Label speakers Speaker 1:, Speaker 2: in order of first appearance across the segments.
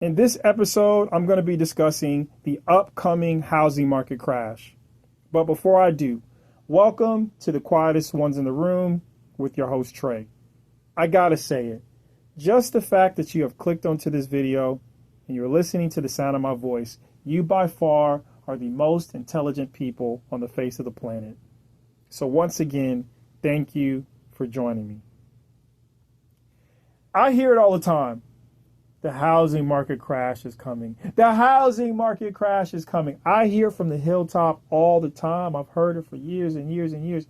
Speaker 1: In this episode, I'm going to be discussing the upcoming housing market crash. But before I do, welcome to the Quietest Ones in the Room with your host, Trey. I gotta say it, just the fact that you have clicked onto this video and you're listening to the sound of my voice, you by far are the most intelligent people on the face of the planet. So once again, thank you for joining me. I hear it all the time. The housing market crash is coming. The housing market crash is coming. I hear from the hilltop all the time. I've heard it for years and years and years.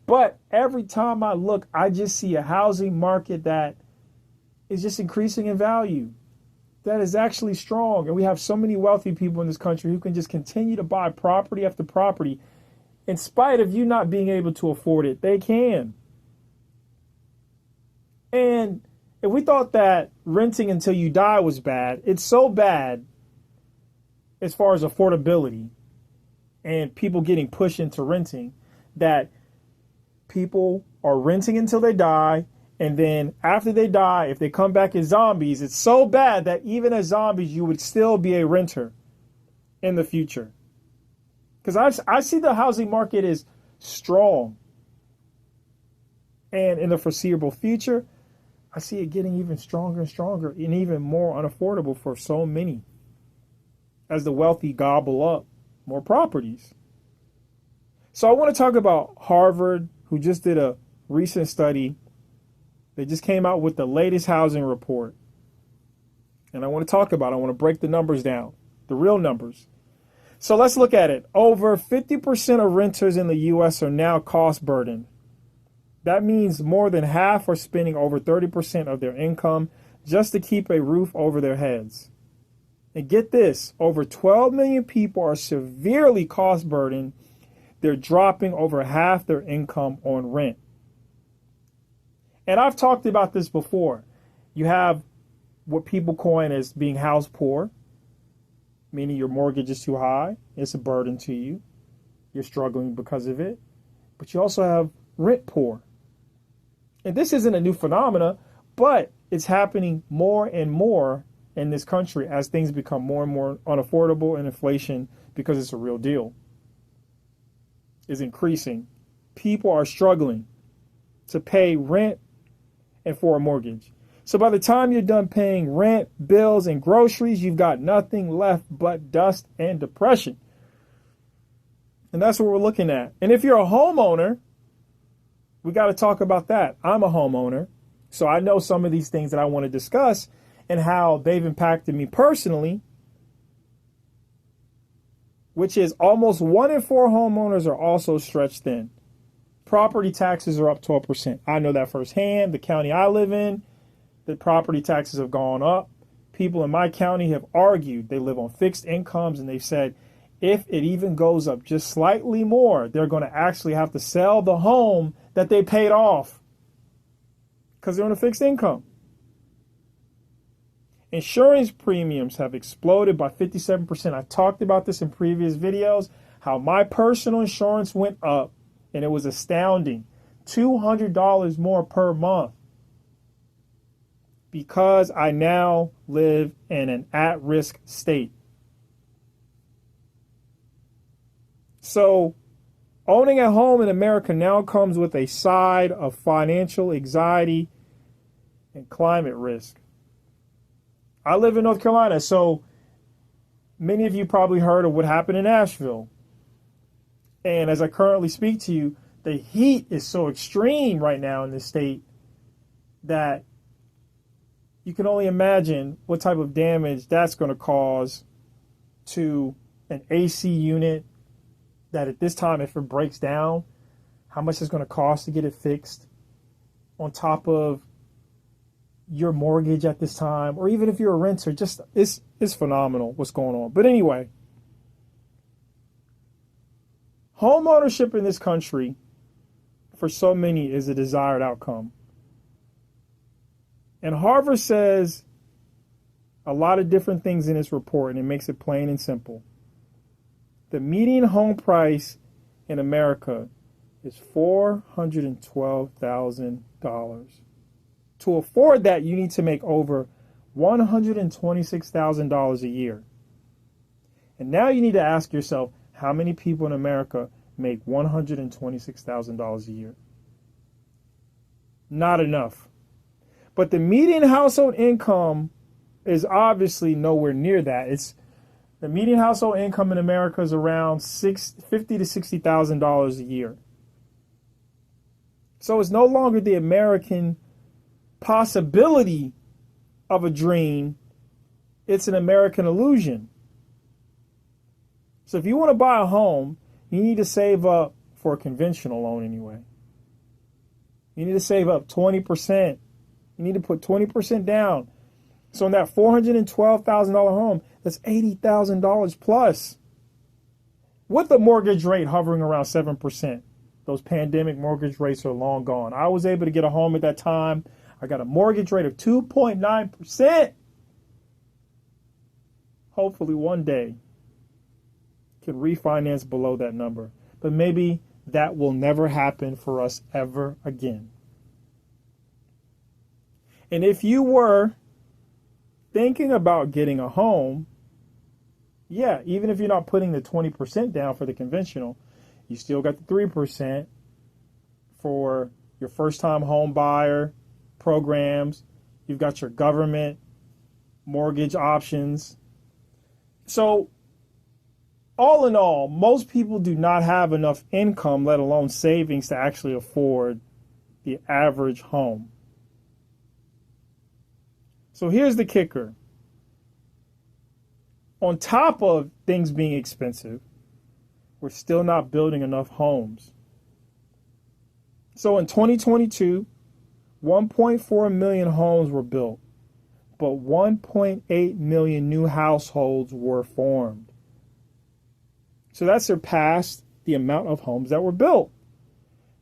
Speaker 1: But every time I look, I just see a housing market that is just increasing in value. That is actually strong. And we have so many wealthy people in this country who can just continue to buy property after property. In spite of you not being able to afford it, they can. And if we thought that renting until you die was bad, it's so bad as far as affordability and people getting pushed into renting that people are renting until they die. And then after they die, if they come back as zombies, it's so bad that even as zombies, you would still be a renter in the future. Because I see the housing market is strong. And in the foreseeable future, I see it getting even stronger and stronger and even more unaffordable for so many as the wealthy gobble up more properties. So I want to talk about Harvard, who just did a recent study. They just came out with the latest housing report. And I want to talk about it. I want to break the numbers down, the real numbers. So let's look at it. Over 50% of renters in the U.S. are now cost burdened. That means more than half are spending over 30% of their income just to keep a roof over their heads. And get this, over 12 million people are severely cost burdened. They're dropping over half their income on rent. And I've talked about this before. You have what people coin as being house poor, meaning your mortgage is too high. It's a burden to you. You're struggling because of it. But you also have rent poor. And this isn't a new phenomena, but it's happening more and more in this country as things become more and more unaffordable and inflation, because it's a real deal, is increasing. People are struggling to pay rent and for a mortgage. So by the time you're done paying rent, bills, and groceries, you've got nothing left but dust and depression. And that's what we're looking at. And if you're a homeowner, we got to talk about that. I'm a homeowner, so I know some of these things that I want to discuss and how they've impacted me personally, which is almost 1 in 4 homeowners are also stretched thin. Property taxes are up 12%. I know that firsthand. The county I live in, the property taxes have gone up. People in my county have argued. They live on fixed incomes, and they've said if it even goes up just slightly more, they're going to actually have to sell the home that they paid off because they're on a fixed income. Insurance premiums have exploded by 57%. I talked about this in previous videos, how my personal insurance went up, and it was astounding. $200 more per month because I now live in an at-risk state. So owning a home in America now comes with a side of financial anxiety and climate risk. I live in North Carolina, so many of you probably heard of what happened in Asheville. And as I currently speak to you, the heat is so extreme right now in this state that you can only imagine what type of damage that's going to cause to an AC unit, that at this time, if it breaks down, how much it's going to cost to get it fixed, on top of your mortgage at this time, or even if you're a renter. Just it's phenomenal what's going on. But anyway, home ownership in this country for so many is a desired outcome. And Harvard says a lot of different things in its report, and it makes it plain and simple. The median home price in America is $412,000. To afford that, you need to make over $126,000 a year. And now you need to ask yourself, how many people in America make $126,000 a year? Not enough. But the median household income is obviously nowhere near that. The median household income in America is around $50,000 to $60,000 a year. So it's no longer the American possibility of a dream. It's an American illusion. So if you want to buy a home, you need to save up for a conventional loan anyway. You need to save up 20%. You need to put 20% down. So in that $412,000 home, that's $80,000 plus. With the mortgage rate hovering around 7%, those pandemic mortgage rates are long gone. I was able to get a home at that time. I got a mortgage rate of 2.9%. Hopefully one day can refinance below that number. But maybe that will never happen for us ever again. And if you were thinking about getting a home, yeah, even if you're not putting the 20% down for the conventional, you still got the 3% for your first-time home buyer programs. You've got your government mortgage options. So all in all, most people do not have enough income, let alone savings, to actually afford the average home. So here's the kicker. On top of things being expensive, we're still not building enough homes. So in 2022, 1.4 million homes were built, but 1.8 million new households were formed. So that surpassed the amount of homes that were built.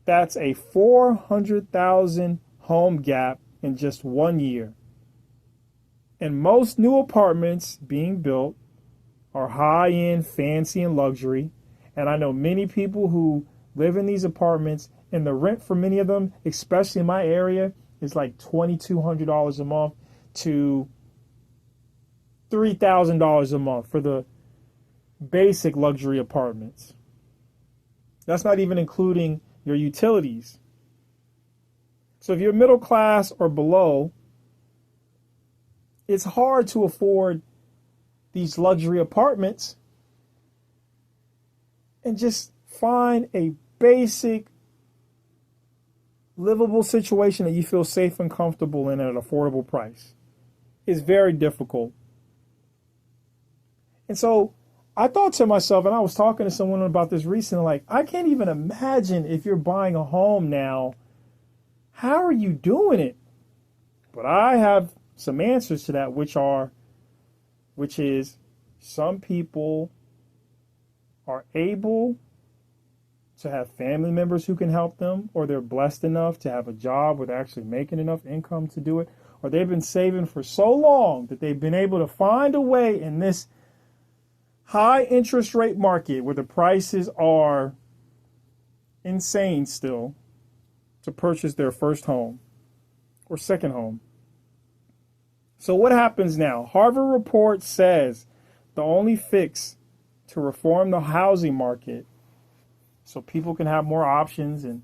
Speaker 1: That's a 400,000 home gap in just 1 year. And most new apartments being built are high-end, fancy, and luxury. And I know many people who live in these apartments, and the rent for many of them, especially in my area, is like $2,200 a month to $3,000 a month for the basic luxury apartments. That's not even including your utilities. So if you're middle class or below, it's hard to afford these luxury apartments and just find a basic livable situation that you feel safe and comfortable in at an affordable price. It's very difficult. And so I thought to myself, and I was talking to someone about this recently, like, I can't even imagine if you're buying a home now, how are you doing it? But I have some answers to that, which is some people are able to have family members who can help them, or they're blessed enough to have a job where they're actually making enough income to do it, or they've been saving for so long that they've been able to find a way in this high interest rate market where the prices are insane still to purchase their first home or second home. So what happens now? Harvard report says the only fix to reform the housing market so people can have more options and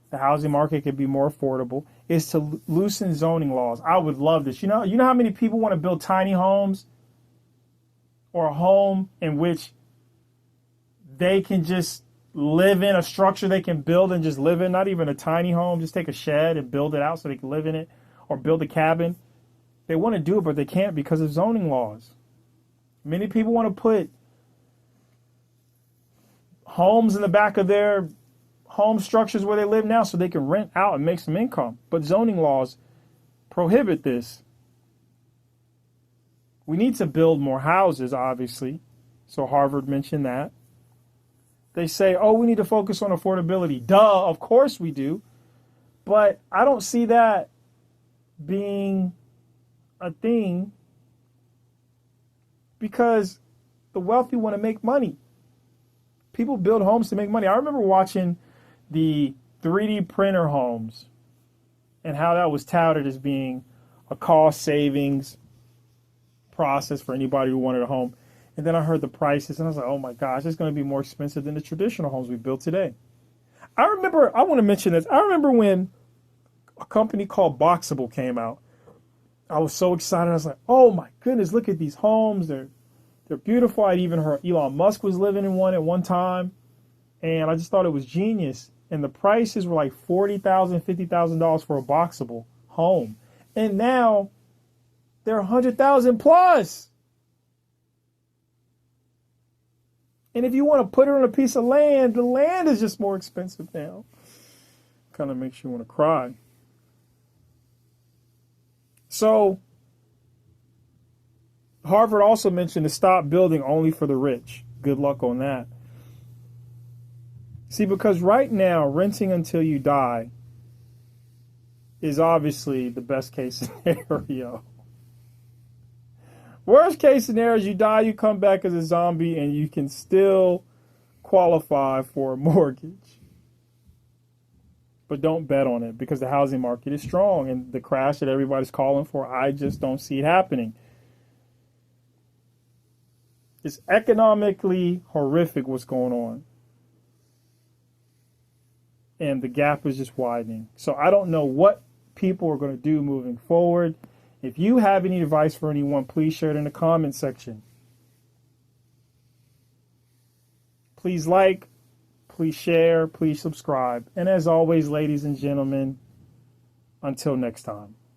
Speaker 1: the housing market can be more affordable is to loosen zoning laws. I would love this. You know how many people want to build tiny homes or a home in which they can just live in, a structure they can build and just live in, not even a tiny home, just take a shed and build it out so they can live in it, or build a cabin. They want to do it, but they can't because of zoning laws. Many people want to put homes in the back of their home structures where they live now so they can rent out and make some income. But zoning laws prohibit this. We need to build more houses, obviously. So Harvard mentioned that. They say, oh, we need to focus on affordability. Duh, of course we do. But I don't see that being a thing because the wealthy want to make money. People build homes to make money. I remember watching the 3D printer homes and how that was touted as being a cost savings process for anybody who wanted a home. And then I heard the prices, and I was like, oh my gosh, it's going to be more expensive than the traditional homes we built today. I want to mention this. I remember when a company called Boxable came out. I was so excited. I was like, oh my goodness, look at these homes. They're beautiful. I'd even heard Elon Musk was living in one at one time. And I just thought it was genius. And the prices were like $40,000, $50,000 for a Boxable home. And now they're $100,000 plus. And if you want to put it on a piece of land, the land is just more expensive now. Kind of makes you want to cry. So, Harvard also mentioned to stop building only for the rich. Good luck on that. See, because right now, renting until you die is obviously the best case scenario. Worst case scenario is you die, you come back as a zombie, and you can still qualify for a mortgage. But don't bet on it because the housing market is strong, and the crash that everybody's calling for, I just don't see it happening. It's economically horrific what's going on. And the gap is just widening. So I don't know what people are going to do moving forward. If you have any advice for anyone, please share it in the comment section. Please like, please share, please subscribe. And as always, ladies and gentlemen, until next time.